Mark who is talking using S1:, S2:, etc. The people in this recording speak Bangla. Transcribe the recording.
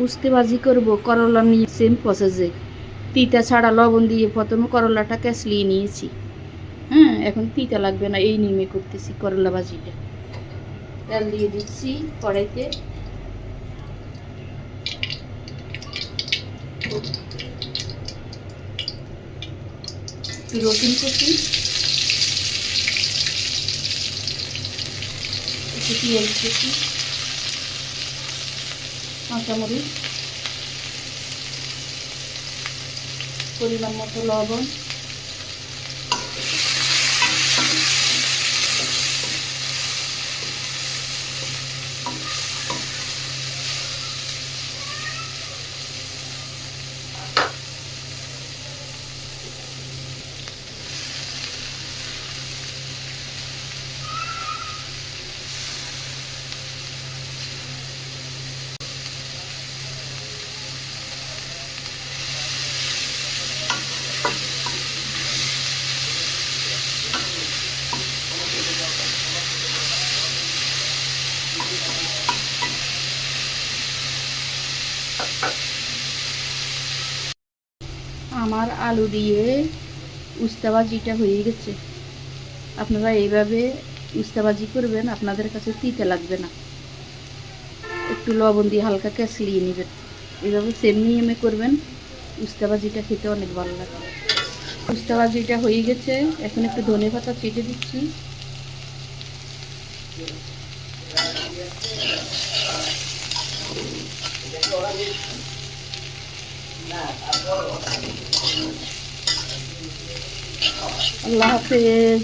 S1: উস্তে ভাজি করব করলা নিয়ে সেম প্রসেসে তিতা ছাড়া লবণ দিয়ে প্রথমে করলাটা কেসলিয়ে নিয়েছি। হ্যাঁ, এখন তিতা লাগবে না, এই নিমে করতেছি করলা ভাজিটা। তেল দিয়ে দিচ্ছি কড়াইতে। একটু রসুন কুচি, একটু পেঁয়াজ কুচি, কাঁচামরিচ, পরিমাণ মতো লবণ, আমার আলু দিয়ে উস্তা ভাজিটা হয়ে গেছে। আপনারা এইভাবে উস্তা ভাজি করবেন, আপনাদের কাছে তিতে লাগবে না। একটু লবণ দিয়ে হালকা কেসলিয়ে নেবেন, এইভাবে সেম নিয়মে করবেন। উস্তা ভাজিটা খেতে অনেক ভালো লাগে। উস্তা ভাজিটা হয়ে গেছে, এখন একটু ধনে পাতা ছেটে দিচ্ছি। আল্লাহ হাফেজ।